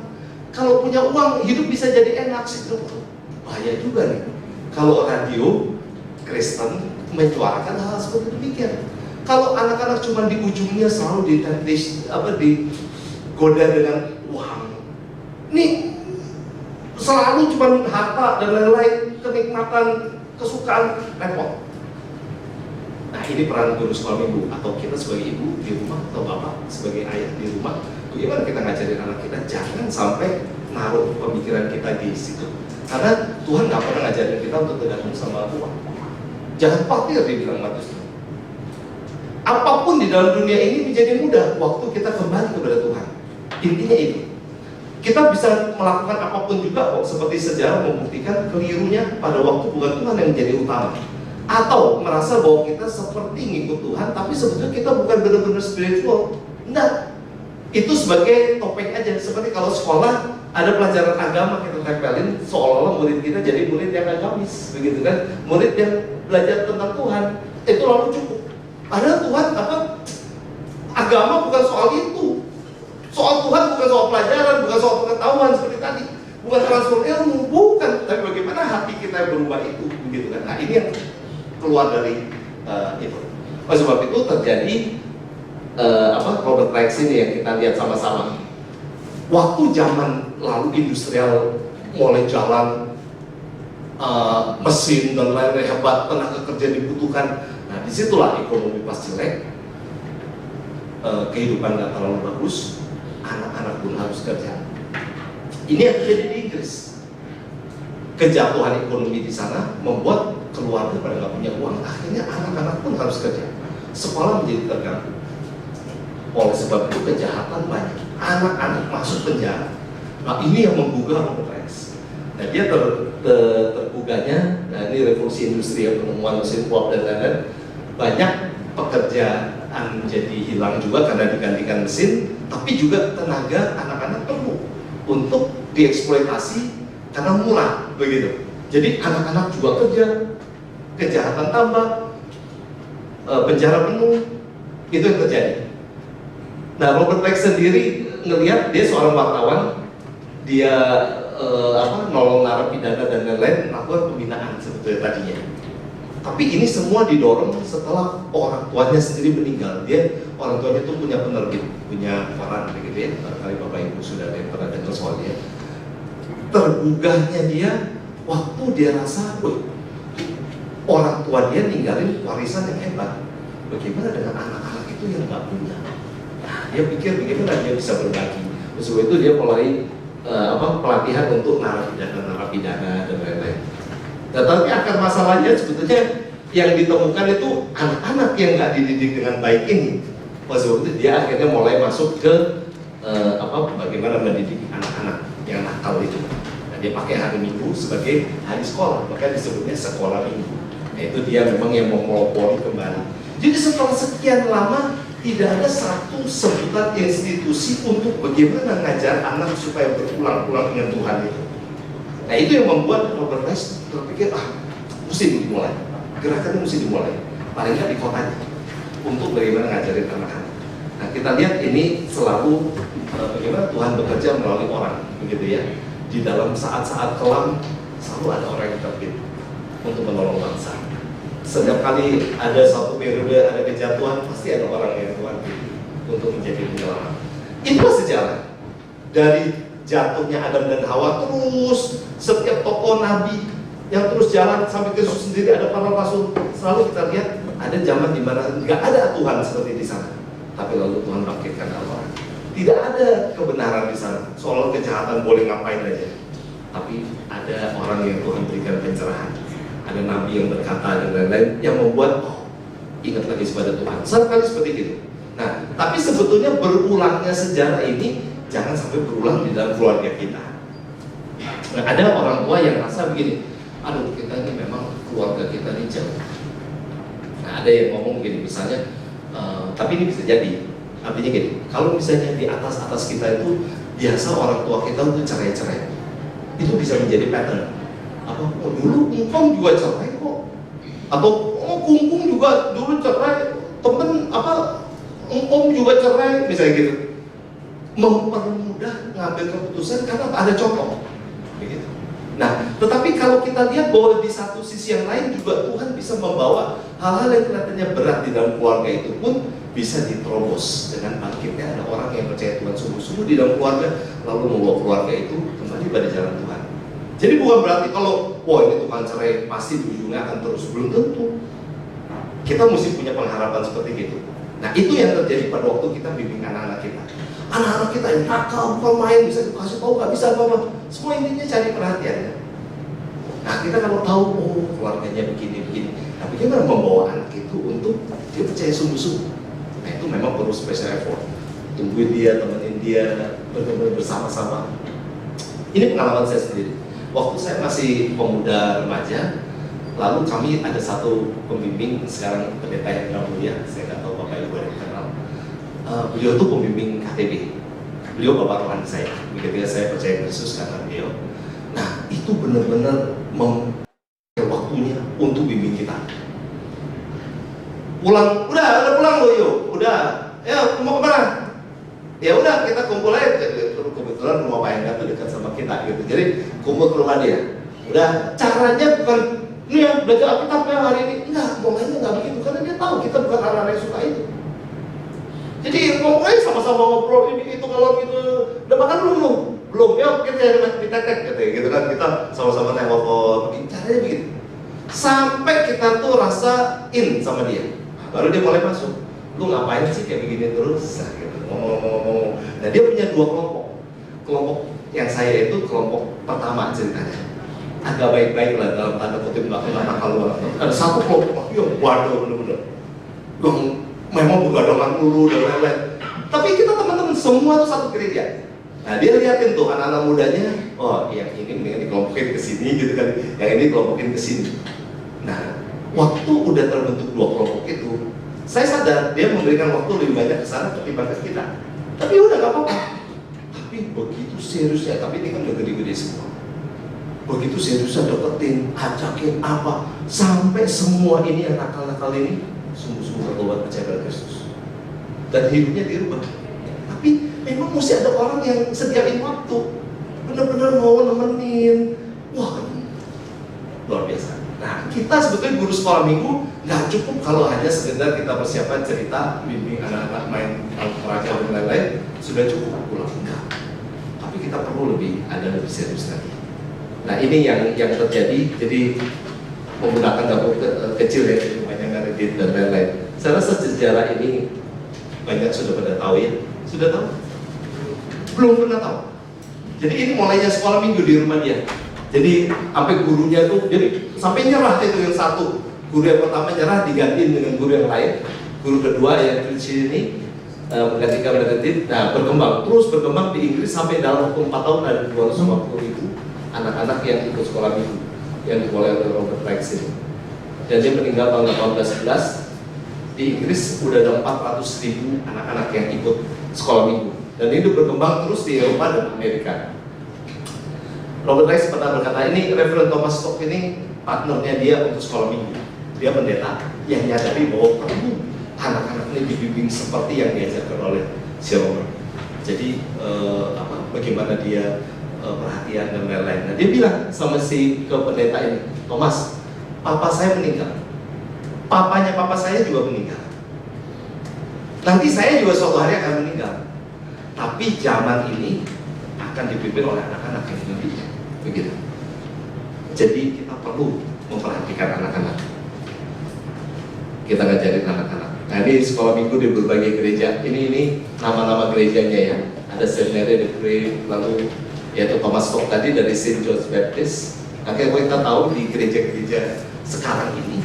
Kalau punya uang, hidup bisa jadi enak sih. Bahaya juga nih kalau radio Kristen menyuarakan hal seperti demikian. Kalau anak-anak cuma di ujungnya selalu digoda dengan uang, nih selalu cuma harta dan lain-lain, kenikmatan, kesukaan, repot. Nah ini peran guru sekolah minggu atau kita sebagai ibu di rumah atau bapak sebagai ayah di rumah, bagaimana kita ngajarin anak kita jangan sampai naruh pemikiran kita di situ. Karena Tuhan nggak pernah ngajarin kita untuk tergantung sama uang. Jangan khawatir, dibilang Matius. Apapun di dalam dunia ini menjadi mudah waktu kita kembali kepada Tuhan. Intinya itu. Kita bisa melakukan apapun juga kok, seperti sejarah membuktikan kelirunya pada waktu bukan Tuhan yang menjadi utama. Atau merasa bahwa kita seperti ngikut Tuhan, tapi sebetulnya kita bukan benar-benar spiritual. Enggak. Itu sebagai topeng aja. Seperti kalau sekolah ada pelajaran agama kita tempelin, seolah-olah murid kita jadi murid yang agamis, begitu kan? Murid yang belajar tentang Tuhan, itu lalu cukup. Padahal Tuhan agama bukan soal itu. Soal Tuhan bukan soal pelajaran, bukan soal pengetahuan seperti tadi, bukan transfer ilmu, bukan. Tapi bagaimana hati kita berubah itu, begitu kan? Nah ini yang keluar dari itu. Oleh sebab itu terjadi Robert Reich ini yang kita lihat sama-sama. Waktu zaman lalu industrial mulai jalan, mesin dan lain-lain hebat, tenaga kerja dibutuhkan. Nah disitulah ekonomi pas jelek, kehidupan nggak terlalu bagus, anak-anak pun harus kerja. Ini yang terjadi di Inggris. Kejatuhan ekonomi di sana membuat keluarga pada nggak punya uang. Akhirnya anak-anak pun harus kerja. Sekolah menjadi terganggu. Oleh sebab itu kejahatan banyak. Anak-anak masuk penjara. Nah ini yang menggugah Robert Reich. Nah dia tergugahnya. Nah ini revolusi industri, penemuan mesin uap dan lain-lain. Banyak pekerjaan jadi hilang juga karena digantikan mesin. Tapi juga tenaga anak-anak perlu untuk dieksploitasi karena murah, begitu. Jadi anak-anak juga kerja, kejahatan tambah, penjara penuh, itu yang terjadi. Nah Robert Reich sendiri ngelihat, dia seorang wartawan, dia nolong narapidana dan lain-lain, melakukan pembinaan sebetulnya tadinya. Tapi ini semua didorong setelah orang tuanya sendiri meninggal. Orang tuanya itu punya penerbit, punya koran, begitu ya. Barangkali Bapak Ibu sudah ada yang pernah dengar soal dia. Tergugahnya dia waktu dia rasa, orang tua dia ninggalin warisan yang hebat. Bagaimana dengan anak-anak itu yang nggak punya? Nah, dia pikir bagaimana dia bisa berbagi. Sebab itu dia mulai pelatihan untuk narapidana dan lain-lain. Tetapi akar masalahnya sebetulnya yang ditemukan itu anak-anak yang nggak dididik dengan baik ini. Sebab itu dia akhirnya mulai masuk ke bagaimana mendidik anak-anak yang nakal itu. Nah, dia pakai hari Minggu sebagai hari sekolah, maka disebutnya sekolah Minggu. Itu dia memang yang memonopoli kembali. Jadi setelah sekian lama tidak ada satu sebutan institusi untuk bagaimana ngajar anak supaya berulang-ulang dengan Tuhan itu. Nah itu yang membuat Robert Rice terpikir, mesti dimulai, gerakannya mesti dimulai, paling nggak di kotanya, untuk bagaimana ngajarin anak-anak. Nah kita lihat ini selalu bagaimana Tuhan bekerja melalui orang, begitu ya. Di dalam saat-saat kelam selalu ada orang yang terpilih untuk menolong bangsa. Setiap kali ada satu periode ada kejatuhan, pasti ada orang yang Tuhan pilih untuk menjadi penyelamat. Itulah sejarah dari jatuhnya Adam dan Hawa, terus setiap tokoh nabi yang terus jalan sampai ke Yesus sendiri, ada para rasul. Selalu kita lihat ada zaman di mana nggak ada Tuhan seperti di sana, tapi lalu Tuhan bangkitkan orang. Tidak ada kebenaran di sana, soal kejahatan boleh ngapain aja, tapi ada orang yang Tuhan berikan pencerahan. Ada nabi yang berkata dan lain-lain yang membuat ingat lagi kepada Tuhan. Seringkali seperti itu. Nah, tapi sebetulnya berulangnya sejarah ini jangan sampai berulang di dalam keluarga kita. Nah, ada orang tua yang rasa begini, aduh kita ini memang keluarga kita ini jauh. Nah, ada yang ngomong begini, misalnya, tapi ini bisa jadi. Artinya gini, kalau misalnya di atas kita itu biasa orang tua kita untuk cerai-cerai, itu bisa menjadi pattern. Dulu Ngkong juga cerai kok, atau Kungkung juga dulu cerai, temen Ngkong juga cerai, misalnya gitu. Mempermudah ngambil keputusan karena ada contoh, begitu. Nah, tetapi kalau kita lihat bahwa di satu sisi yang lain juga Tuhan bisa membawa hal-hal yang kelihatannya berat di dalam keluarga itu pun bisa diterobos dengan bangkitnya ada orang yang percaya Tuhan sungguh-sungguh di dalam keluarga, lalu membawa keluarga itu kembali pada jalan Tuhan. Jadi bukan berarti kalau ini Tuhan cerai pasti ujungnya akan terus, belum tentu. Kita mesti punya pengharapan seperti itu. Nah itu yang terjadi pada waktu kita bimbing anak-anak kita. Anak-anak kita yang nakal, bukan main, bisa dikasih tahu, nggak bisa apa-apa. Semua intinya cari perhatian ya. Nah kita kalau tahu, keluarganya begini-begini, nah bagaimana membawa anak itu untuk dia percaya sungguh-sungguh. Nah itu memang perlu special effort. Tungguin dia, temenin dia, benar-benar bersama-sama. Ini pengalaman saya sendiri. Waktu saya masih pemuda remaja, lalu kami ada satu pembimbing, sekarang pendeta yang mulia, saya nggak tahu Bapak Ibu yang kenal. Beliau tuh pembimbing KTB. Beliau bapak rohani saya. Begitu ya, saya percaya Yesus karena beliau. Nah, itu benar-benar memakai waktunya untuk bimbing kita. Pulang, udah pulang loh yuk, udah, ya mau kemana? Ya udah kita kumpul aja. Kebetulan rumah Pak Engga itu dekat sama kita gitu. Jadi kumpul ke rumah dia. Udah, caranya bukan ini ya belajar Alkitab ya hari ini. Enggak, ngomongnya nggak begitu karena dia tahu kita bukan anak-anak yang suka itu. Jadi ngomongnya sama-sama ngobrol ini itu kalau gitu. Udah makan belum ya kita di tetek gitu kan, kita sama-sama telepon. Caranya begitu. Sampai kita tuh rasa in sama dia. Baru dia mulai masuk. Lu ngapain sih kayak begini terus? Nah, gitu. Ngomong. Nah dia punya dua kelompok. Kelompok yang saya itu kelompok pertama ceritanya agak baik-baik lah dalam tanda kutip, nggak kena nakal. Ada satu kelompok yang waduh bener-bener yang memang begadang dulu dan lain-lain. Tapi kita teman-teman semua tuh satu gereja. Nah dia liatin tuh anak-anak mudanya, yang ini mendingan dikelompokin ke sini gitu kan, yang ini kelompokin ke sini. Nah waktu udah terbentuk dua kelompok itu, saya sadar dia memberikan waktu lebih banyak ke sana ketimbang ke kita. Tapi udah nggak apa-apa. Tapi begitu seriusnya, tapi ini kan udah gede-gede semua. Begitu seriusnya deketin, ajakin apa, sampai semua ini yang nakal-nakal ini sungguh-sungguh bertobat percaya pada Kristus dan hidupnya dirubah. Tapi memang mesti ada orang yang sediain waktu, benar-benar mau nemenin. Wah, luar biasa. Nah, kita sebetulnya guru sekolah minggu nggak cukup kalau hanya sekedar kita persiapan cerita, bimbing anak-anak main olahraga dan lain-lain, sudah cukup pulang. Enggak. Tapi kita perlu lebih serius lagi. Nah ini yang terjadi, jadi menggunakan dapur kecil ya, banyak ngaredit dan lain-lain. Saya rasa sejarah ini banyak sudah pada tahu ya, sudah tahu? Belum pernah tahu. Jadi ini mulainya sekolah minggu di rumah dia. Jadi sampai gurunya tuh, jadi sampai nyerah itu yang satu. Guru yang pertama nyerah digantiin dengan guru yang lain. Guru kedua yang di sini menggantikan ngaredit. Nah terus berkembang di Inggris sampai dalam waktu 4 tahun ada 250.000 anak-anak yang ikut sekolah minggu yang dimulai oleh Robert Rice ini. dan dia meninggal tahun 1811. Di Inggris udah ada 400.000 anak-anak yang ikut sekolah minggu, dan itu berkembang terus di Eropa dan Amerika. Robert Rice pernah berkata, ini Reverend Thomas Stock ini partnernya dia untuk sekolah minggu. Dia pendeta yang nyadari bahwa perlu anak-anak ini dibimbing seperti yang diajarkan oleh si Robert. Jadi bagaimana dia perhatian dan lain-lain. Nah, dia bilang sama si ke pendeta ini, Thomas, papa saya meninggal. Papanya papa saya juga meninggal. Nanti saya juga suatu hari akan meninggal. Tapi zaman ini akan dipimpin oleh anak-anak yang lebih begitu. Jadi kita perlu memperhatikan anak-anak. Kita ngajarin anak-anak. Nah, ini sekolah minggu di berbagai gereja. Ini nama-nama gerejanya ya. Ada Saint Mary the Great, lalu yaitu Thomas Stock tadi dari Saint George Baptist. Nah, kalau kita tahu di gereja-gereja sekarang ini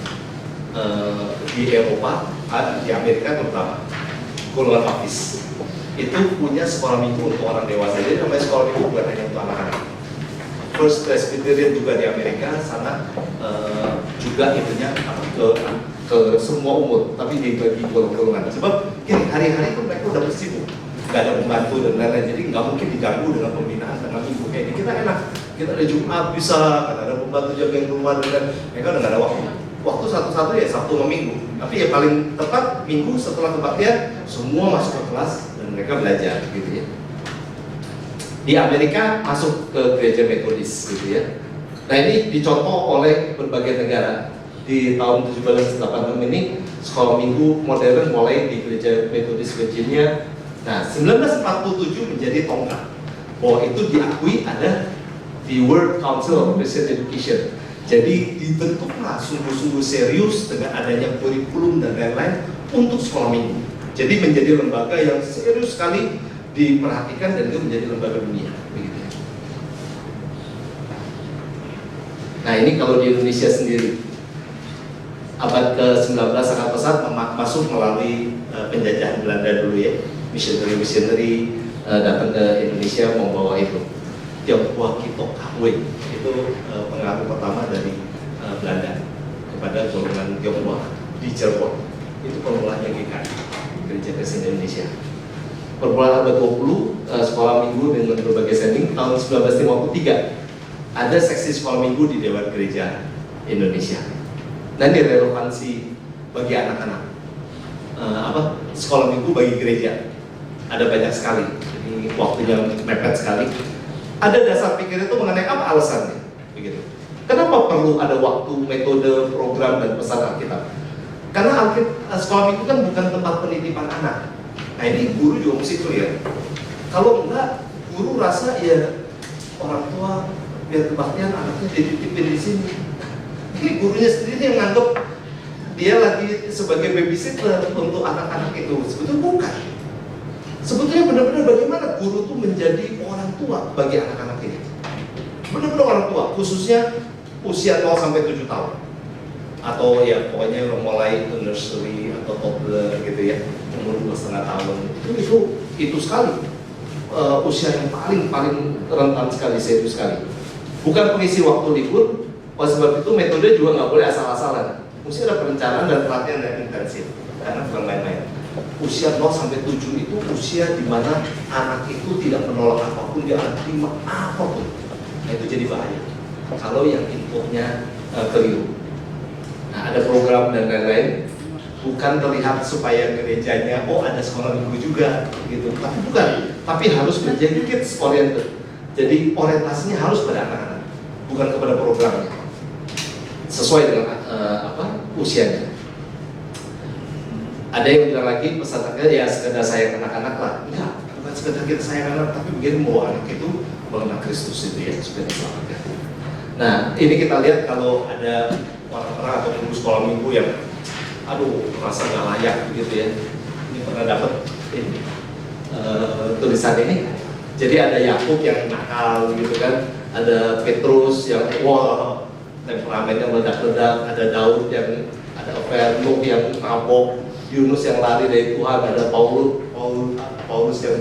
di Eropa, di Amerika terutama, golongan baptis itu punya sekolah minggu untuk orang dewasa. Jadi namanya sekolah minggu bukan hanya untuk anak-anak. First Presbyterian juga di Amerika sana juga itunya ke semua umur, tapi dibagi golongan. Sebab hari-hari itu mereka udah bersibuk, nggak ada pembantu dan lain-lain, jadi nggak mungkin diganggu dengan pembinaan tengah minggu kayak ini. Kita enak, kita ada Jumat bisa, kan ada pembantu jagain rumah dan mereka udah nggak ada waktu. Waktu satu-satu ya Sabtu sama Minggu, tapi ya paling tepat Minggu setelah kebaktian semua masuk ke kelas dan mereka belajar gitu ya. Di Amerika masuk ke gereja Metodis gitu ya. Nah, ini dicontoh oleh berbagai negara. Di tahun 1786 ini sekolah minggu modern mulai di gereja Metodis Virginia. Nah, 1947 menjadi tonggak bahwa itu diakui ada di World Council of Christian Education. Jadi dibentuklah sungguh-sungguh serius dengan adanya kurikulum dan lain-lain untuk sekolah minggu. Jadi menjadi lembaga yang serius sekali diperhatikan dan itu menjadi lembaga dunia. Begitu. Nah, ini kalau di Indonesia sendiri, abad ke-19 sangat pesat masuk melalui penjajahan Belanda dulu ya. Missionary datang ke Indonesia membawa itu. Tionghoa Kitok Kahwe itu pengaruh pertama dari Belanda kepada golongan Tionghoa di Cirebon. Itu pengelolanya GKI, Gereja Kristen Indonesia. Perpuluhan abad 20 sekolah minggu dengan berbagai setting. Tahun 1953 ada seksi sekolah minggu di Dewan Gereja Indonesia. Dan ini relevansi bagi anak-anak. Sekolah minggu bagi gereja ada banyak sekali. Ini waktunya mepet sekali. Ada dasar pikir itu mengenai apa alasannya, begitu. Kenapa perlu ada waktu, metode, program dan pesan Alkitab? Karena sekolah minggu kan bukan tempat penitipan anak. Nah, ini guru juga mesti clear. Kalau enggak, guru rasa ya orang tua biar kebaktian anaknya dititipin di sini. Ini gurunya sendiri yang nganggep dia lagi sebagai babysitter untuk anak-anak itu. Sebetulnya bukan. Sebetulnya benar-benar bagaimana guru itu menjadi orang tua bagi anak-anak ini. Benar-benar orang tua, khususnya usia 0 sampai 7 tahun. Atau ya pokoknya mulai nursery atau toddler gitu ya, umur 2,5 tahun. Itu sekali. Usia yang paling rentan sekali, serius sekali. Bukan pengisi waktu libur. Oleh sebab itu metode juga nggak boleh asal-asalan. Mesti ada perencanaan dan pelatihan yang intensif. Karena bukan main-main. Usia 0 sampai 7 itu usia di mana anak itu tidak menolak apapun, dia akan terima apapun. Nah, itu jadi bahaya kalau yang inputnya keliru. Nah, ada program dan lain-lain, bukan terlihat supaya gerejanya ada sekolah minggu juga gitu, tapi bukan, tapi harus menjadi kids oriented. Jadi orientasinya harus pada anak-anak, bukan kepada programnya, sesuai dengan usianya. Ada yang bilang lagi pesan akhirnya ya sekedar sayang anak-anak lah. Enggak, bukan sekedar kita sayang anak, tapi begini bahwa anak itu mengenal Kristus itu ya, supaya diselamatkan. Nah, ini kita lihat kalau ada orang-orang atau guru sekolah minggu yang merasa nggak layak begitu ya. Ini pernah dapat ini tulisan ini. Jadi ada Yakub yang nakal gitu kan, ada Petrus yang temperamennya meledak-ledak, ada Daud yang ada Nuh yang mabok, Yunus yang lari dari Tuhan, ada Paulus yang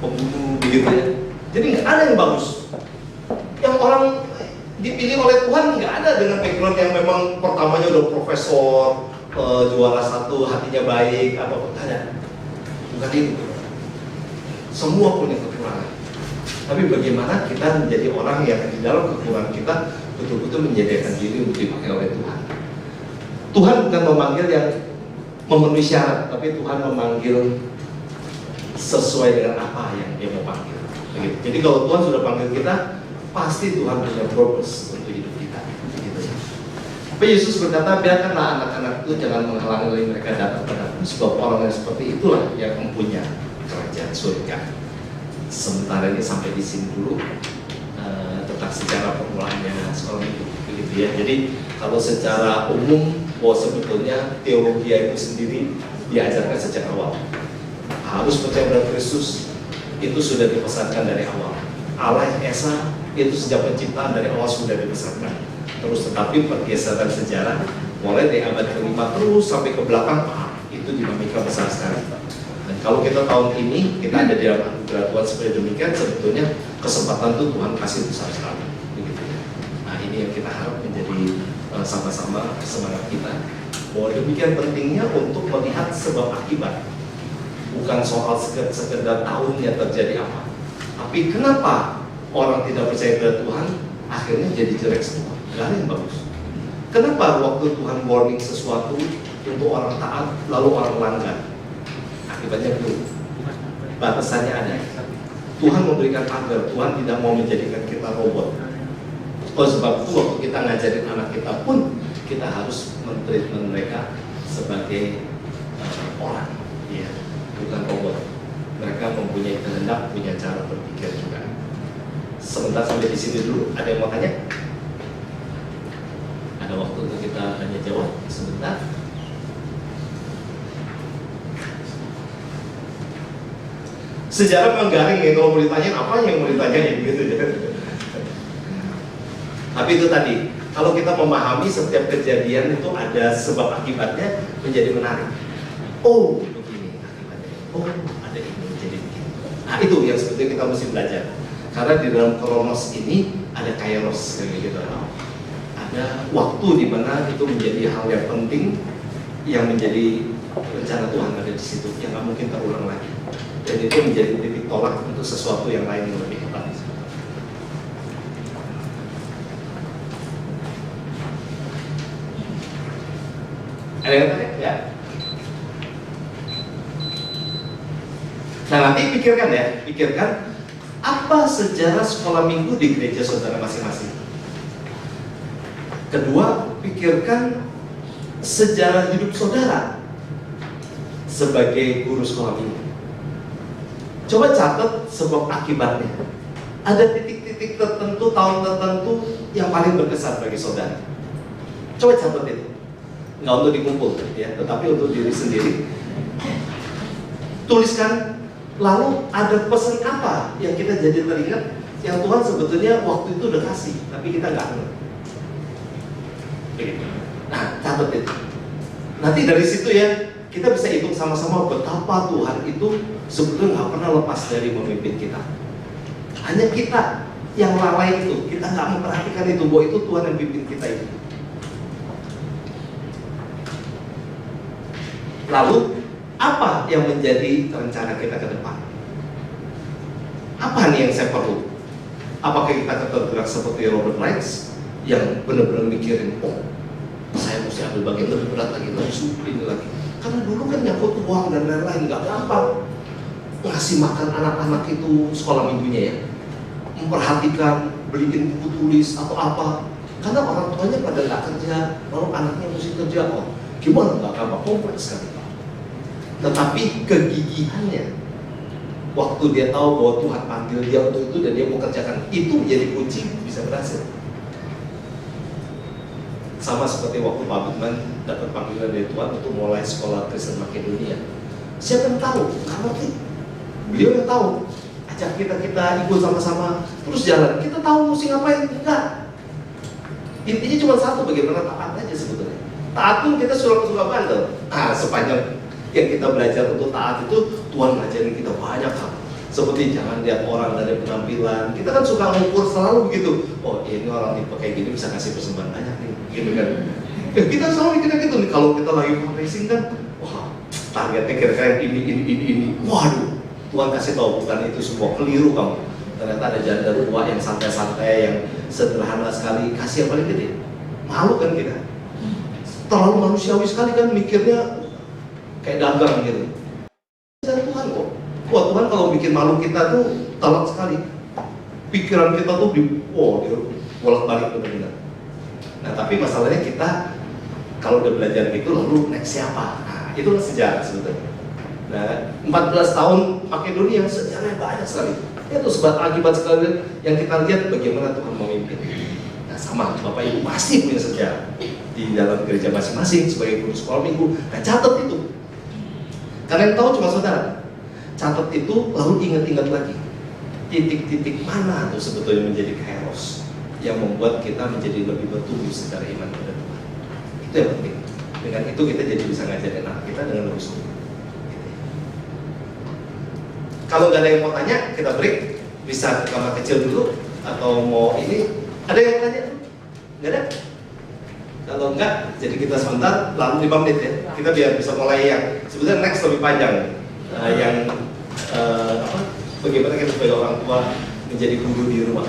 pembunuh begitu ya. Jadi nggak ada yang bagus. Yang orang dipilih oleh Tuhan nggak ada dengan background yang memang pertamanya udah profesor, juara satu, hatinya baik, atau nggak ada. Bukan itu. Semua punya kekurangan. Tapi bagaimana kita menjadi orang yang di dalam kekurangan kita betul-betul menyediakan diri untuk dipakai oleh Tuhan. Tuhan bukan memanggil yang memenuhi syarat, tapi Tuhan memanggil sesuai dengan apa yang Dia mau panggil. Begitu. Jadi kalau Tuhan sudah panggil kita, pasti Tuhan punya purpose untuk hidup kita. Begitu ya. Tapi Yesus berkata, biarkanlah anak-anak itu jangan menghalangi mereka datang padaku, sebab orang yang seperti itulah yang mempunyai kerajaan surga. Sementara ini sampai di sini dulu tentang sejarah permulaannya sekolah minggu, begitu ya. Jadi kalau secara umum, bahwa sebetulnya teologi itu sendiri diajarkan sejak awal. Harus percaya pada Kristus, itu sudah dipesankan dari awal. Allah Esa itu sejak penciptaan dari awal sudah dipesankan. Terus tetapi pergeseran sejarah mulai dari abad ke-5 terus sampai ke belakang, itu dinamika besar sekali. Dan kalau kita tahun ini kita ada di dalam anugerah Tuhan seperti demikian, sebetulnya kesempatan itu Tuhan kasih besar sekali. Begitu ya. Nah ini yang kita harap menjadi sama-sama semangat kita, bahwa demikian pentingnya untuk melihat sebab akibat. Bukan soal sekedar tahunnya terjadi apa, tapi kenapa orang tidak percaya pada Tuhan akhirnya jadi jelek semua. Gak ada yang bagus. Kenapa waktu Tuhan warning sesuatu untuk orang taat lalu orang langgar? Akibatnya belum. Batasannya ada. Tuhan memberikan agar Tuhan tidak mau menjadikan kita robot. Oleh sebab itu waktu kita ngajarin anak kita pun kita harus men-treatment mereka sebagai orang, ya, bukan robot. Mereka mempunyai kehendak, punya cara berpikir juga. Sebentar sampai di sini dulu. Ada yang mau tanya? Ada waktu untuk kita tanya jawab sebentar. Sejarah menggaring ya, kalau mau ditanyain apa yang mau ditanyain gitu ya. Tapi itu tadi, kalau kita memahami setiap kejadian itu ada sebab akibatnya menjadi menarik. Oh, begini akibatnya. Oh, ada ini jadi begini. Nah, itu yang sebetulnya kita mesti belajar. Karena di dalam kronos ini ada kairos kayak gitu. Ada waktu di mana itu menjadi hal yang penting yang menjadi rencana Tuhan ada di situ yang nggak mungkin terulang lagi. Dan itu menjadi titik tolak untuk sesuatu yang lain yang lebih hebat. Ada yang tanya? Ya. Nah nanti pikirkan apa sejarah sekolah minggu di gereja saudara masing-masing. Kedua, pikirkan sejarah hidup saudara sebagai guru sekolah minggu. Coba catat sebab akibatnya. Ada titik-titik tertentu, tahun tertentu yang paling berkesan bagi saudara. Coba catat itu. Nggak untuk dikumpul, ya, tetapi untuk diri sendiri. Tuliskan. Lalu ada pesan apa yang kita jadi teringat yang Tuhan sebetulnya waktu itu udah kasih, tapi kita nggak ngerti. Begitu. Nah, catat itu. Nanti dari situ ya kita bisa hitung sama-sama betapa Tuhan itu sebetulnya nggak pernah lepas dari memimpin kita. Hanya kita yang lalai itu, kita nggak memperhatikan itu bahwa itu Tuhan yang pimpin kita itu. Lalu apa yang menjadi rencana kita ke depan? Apa nih yang saya perlu? Apakah kita tetap bergerak seperti Robert Lights yang benar-benar mikirin, oh saya mesti ambil bagian lebih berat lagi, ini lagi. Karena dulu kan nyangkut uang dan lain-lain, nggak gampang ngasih makan anak-anak itu sekolah minggunya ya, memperhatikan beliin buku tulis atau apa. Karena orang tuanya pada nggak kerja, lalu anaknya mesti kerja, oh gimana, nggak gampang, kompleks sekali. Tetapi kegigihannya, waktu dia tahu bahwa Tuhan panggil dia untuk itu dan dia mau kerjakan, itu menjadi kunci bisa berhasil. Sama seperti waktu Pak Butman dapat panggilan dari Tuhan untuk mulai sekolah Kristen Makedonia. Siapa yang tahu? Nggak ngerti. Beliau yang tahu. Ajak kita ikut sama-sama terus jalan. Kita tahu mesti ngapain? Enggak. Intinya cuma satu, bagaimana taat aja sebetulnya. Taat pun kita suka bandel. Nah, sepanjang yang kita belajar untuk taat itu, Tuhan ngajarin kita banyak hal. Seperti jangan lihat orang dari penampilan. Kita kan suka ngukur selalu begitu. Oh ini orang tipe kayak gini bisa kasih persembahan banyak nih, gitu kan. Kita selalu mikirnya gitu nih. Kalau kita lagi fundraising kan, wah targetnya kira-kira ini. Waduh, Tuhan kasih tahu bukan itu semua, keliru kamu. Ternyata ada janda tua yang santai-santai, yang sederhana sekali, kasih yang paling gede. Malu kan kita. Terlalu manusiawi sekali kan mikirnya kayak dagang gitu. Dari Tuhan kok. Wah Tuhan kalau bikin malu kita tuh telak sekali. Pikiran kita tuh dia bolak-balik benar-benar. Nah tapi masalahnya kita kalau udah belajar gitu lalu next siapa? Nah itulah sejarah sebetulnya. Nah 14 tahun Makedonia sejarahnya banyak sekali. Itu sebab akibat sekali yang kita lihat bagaimana Tuhan memimpin. Nah sama Bapak Ibu pasti punya sejarah di dalam gereja masing-masing sebagai guru sekolah minggu. Nah catat itu. Karena yang tahu cuma saudara. Catat itu lalu ingat-ingat lagi titik-titik mana tuh sebetulnya menjadi kairos yang membuat kita menjadi lebih bertumbuh secara iman pada Tuhan. Itu yang penting. Dengan itu kita jadi bisa ngajarin anak kita dengan lebih sungguh. Kalau nggak ada yang mau tanya, kita break. Bisa ke kamar kecil dulu atau mau ini? Ada yang mau tanya? Nggak ada? Kalau enggak, jadi kita sebentar, lalu 5 menit ya. Kita biar bisa mulai yang sebetulnya next lebih panjang. Yang bagaimana kita sebagai orang tua menjadi guru di rumah.